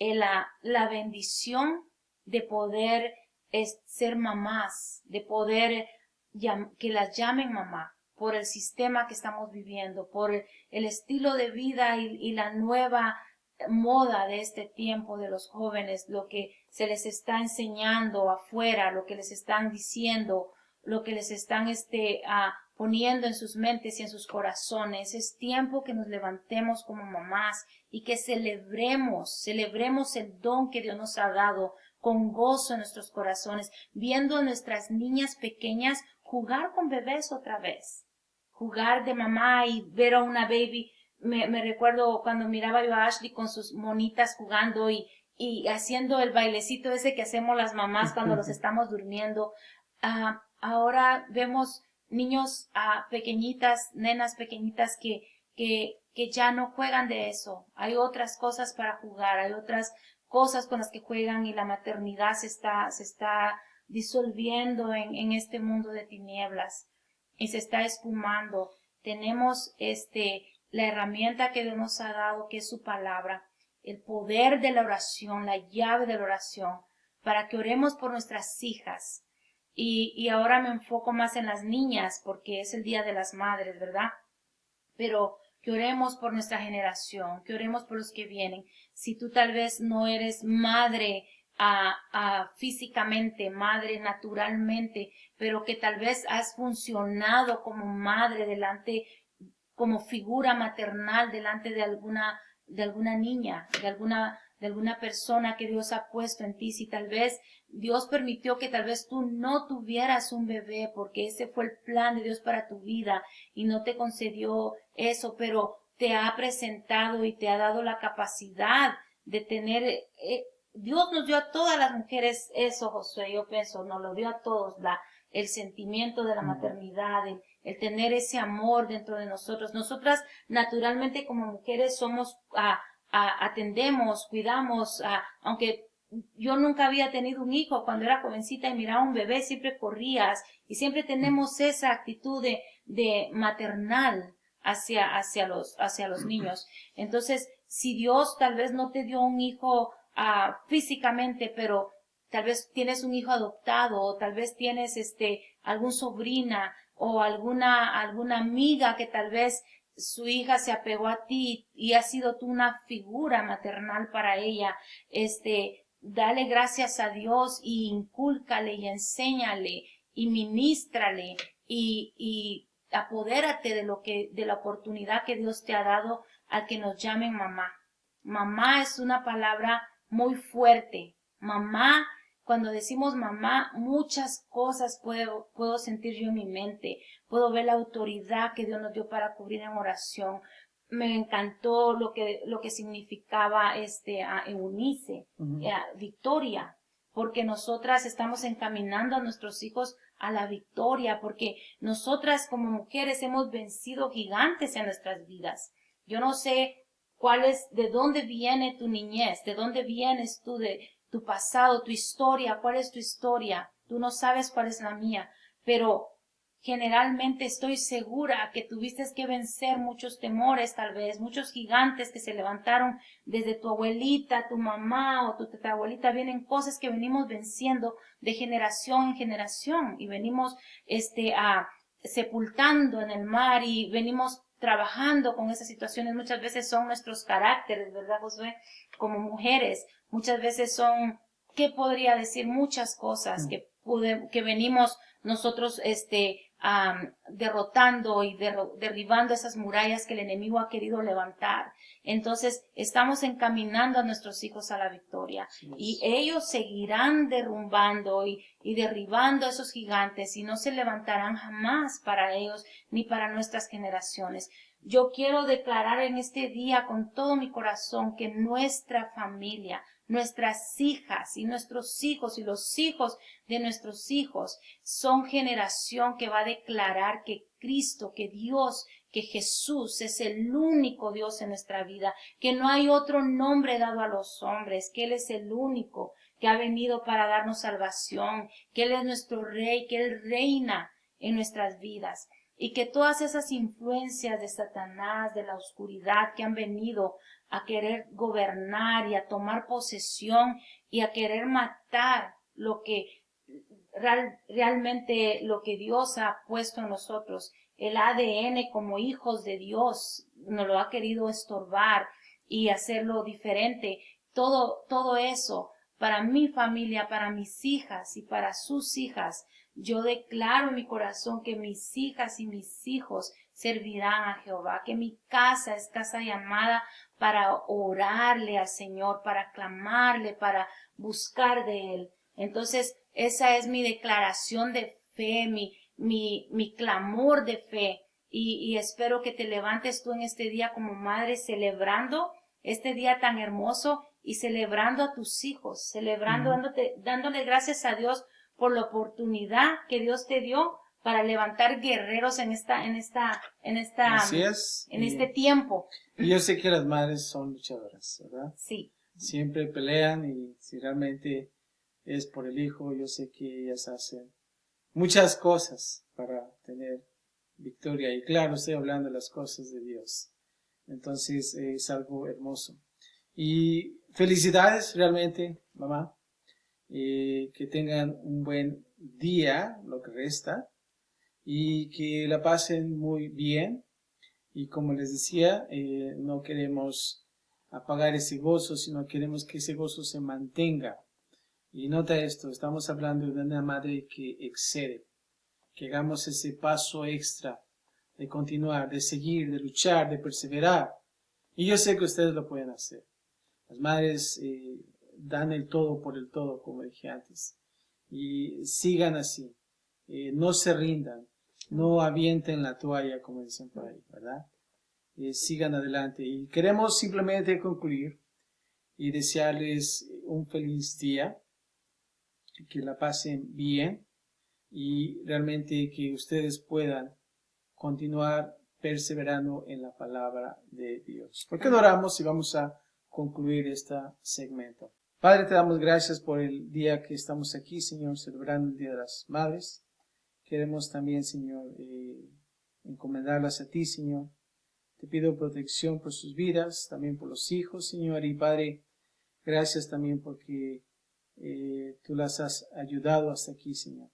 la bendición de poder ser mamás, de poder que las llamen mamá, por el sistema que estamos viviendo, por el estilo de vida y la nueva moda de este tiempo de los jóvenes, lo que se les está enseñando afuera, lo que les están diciendo, lo que les están poniendo en sus mentes y en sus corazones. Es tiempo que nos levantemos como mamás y que celebremos el don que Dios nos ha dado con gozo en nuestros corazones, viendo a nuestras niñas pequeñas jugar con bebés otra vez, jugar de mamá y ver a una baby. Me recuerdo cuando miraba yo a Ashley con sus monitas jugando y haciendo el bailecito ese que hacemos las mamás cuando los estamos durmiendo. Ahora vemos niños pequeñitas, nenas pequeñitas que ya no juegan de eso. Hay otras cosas para jugar, hay otras cosas con las que juegan y la maternidad se está disolviendo en este mundo de tinieblas y se está espumando. Tenemos la herramienta que Dios nos ha dado, que es su palabra, el poder de la oración, la llave de la oración, para que oremos por nuestras hijas. Y ahora me enfoco más en las niñas, porque es el Día de las Madres, ¿verdad? Pero que oremos por nuestra generación, que oremos por los que vienen. Si tú tal vez no eres madre físicamente, madre naturalmente, pero que tal vez has funcionado como madre como figura maternal delante de alguna niña, de alguna persona que Dios ha puesto en ti. Si tal vez Dios permitió que tal vez tú no tuvieras un bebé porque ese fue el plan de Dios para tu vida y no te concedió eso, pero te ha presentado y te ha dado la capacidad de tener, Dios nos dio a todas las mujeres eso, Josué, yo pienso, nos lo dio a todos, el sentimiento de la maternidad, el tener ese amor dentro de nosotros. Nosotras naturalmente como mujeres somos, atendemos, cuidamos, aunque yo nunca había tenido un hijo, cuando era jovencita y miraba a un bebé siempre corrías y siempre tenemos esa actitud de maternal hacia los niños. Entonces, si Dios tal vez no te dio un hijo físicamente, pero tal vez tienes un hijo adoptado, o tal vez tienes algún sobrina o alguna amiga que tal vez su hija se apegó a ti y has sido tú una figura maternal para ella, dale gracias a Dios y incúlcale y enséñale y ministrale y apodérate de la oportunidad que Dios te ha dado al que nos llamen mamá. Mamá es una palabra muy fuerte. Mamá, cuando decimos mamá, muchas cosas puedo sentir yo en mi mente. Puedo ver la autoridad que Dios nos dio para cubrir en oración. Me encantó lo que significaba Eunice, victoria, porque nosotras estamos encaminando a nuestros hijos a la victoria, porque nosotras como mujeres hemos vencido gigantes en nuestras vidas. Yo no sé de dónde viene tu niñez, de dónde vienes tú, de tu pasado, tu historia, cuál es tu historia. Tú no sabes cuál es la mía, pero generalmente estoy segura que tuviste que vencer muchos temores, tal vez, muchos gigantes que se levantaron desde tu abuelita, tu mamá o tu tatarabuelita. Vienen cosas que venimos venciendo de generación en generación y venimos sepultando en el mar y venimos trabajando con esas situaciones. Muchas veces son nuestros caracteres, ¿verdad, Josué? Como mujeres, muchas veces son, ¿qué podría decir? Muchas cosas que venimos nosotros derrotando y derribando esas murallas que el enemigo ha querido levantar. Entonces estamos encaminando a nuestros hijos a la victoria y ellos seguirán derrumbando y derribando a esos gigantes y no se levantarán jamás para ellos ni para nuestras generaciones. Yo quiero declarar en este día con todo mi corazón que nuestra familia, nuestras hijas y nuestros hijos y los hijos de nuestros hijos son generación que va a declarar que Cristo, que Dios, que Jesús es el único Dios en nuestra vida, que no hay otro nombre dado a los hombres, que Él es el único que ha venido para darnos salvación, que Él es nuestro Rey, que Él reina en nuestras vidas. y que todas esas influencias de Satanás, de la oscuridad que han venido a querer gobernar y a tomar posesión y a querer matar lo que realmente lo que Dios ha puesto en nosotros, el ADN como hijos de Dios, nos lo ha querido estorbar y hacerlo diferente. Todo eso para mi familia, para mis hijas y para sus hijas. Yo declaro en mi corazón que mis hijas y mis hijos servirán a Jehová, que mi casa es casa llamada para orarle al Señor, para clamarle, para buscar de Él. Entonces, esa es mi declaración de fe, mi clamor de fe. Y espero que te levantes tú en este día como madre celebrando este día tan hermoso y celebrando a tus hijos, celebrando, dándole gracias a Dios por la oportunidad que Dios te dio para levantar guerreros en Así es. este tiempo. Y yo sé que las madres son luchadoras, ¿verdad? Sí. Siempre pelean y si realmente es por el hijo, yo sé que ellas hacen muchas cosas para tener victoria. Y claro, estoy hablando de las cosas de Dios. Entonces es algo hermoso. Y felicidades realmente, mamá. Que tengan un buen día, lo que resta, y que la pasen muy bien. Y como les decía, no queremos apagar ese gozo, sino queremos que ese gozo se mantenga. Y nota esto, estamos hablando de una madre que excede, que hagamos ese paso extra de continuar, de seguir, de luchar, de perseverar. Y yo sé que ustedes lo pueden hacer. Las madres dan el todo por el todo, como dije antes. Y sigan así. No se rindan. No avienten la toalla, como dicen por ahí, ¿verdad? Sigan adelante. Y queremos simplemente concluir y desearles un feliz día. Que la pasen bien. Y realmente que ustedes puedan continuar perseverando en la palabra de Dios. ¿Por qué no oramos y vamos a concluir este segmento? Padre, te damos gracias por el día que estamos aquí, Señor, celebrando el Día de las Madres. Queremos también, Señor, encomendarlas a ti, Señor. Te pido protección por sus vidas, también por los hijos, Señor. Y Padre, gracias también porque tú las has ayudado hasta aquí, Señor.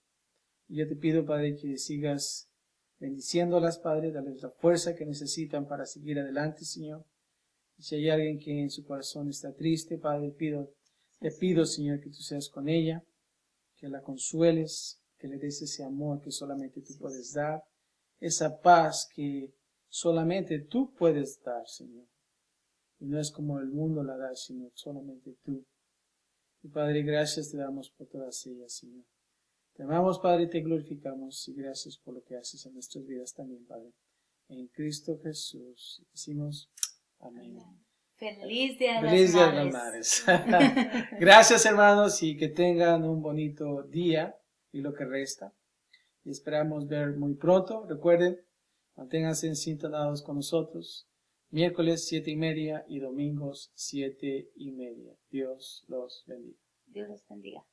Y yo te pido, Padre, que sigas bendiciéndolas, Padre, darles la fuerza que necesitan para seguir adelante, Señor. Y si hay alguien que en su corazón está triste, Padre, te pido, Señor, que tú seas con ella, que la consueles, que le des ese amor que solamente tú puedes dar, esa paz que solamente tú puedes dar, Señor. Y no es como el mundo la da, sino solamente tú. Y Padre, gracias te damos por todas ellas, Señor. Te amamos, Padre, y te glorificamos, y gracias por lo que haces en nuestras vidas también, Padre. En Cristo Jesús decimos amén. Feliz Día de Feliz Día de las las Madres. Madres. Gracias, hermanos, y que tengan un bonito día y lo que resta. Y esperamos ver muy pronto. Recuerden, manténganse sintonados con nosotros. Miércoles 7:30 y domingos 7:30. Dios los bendiga. Dios los bendiga.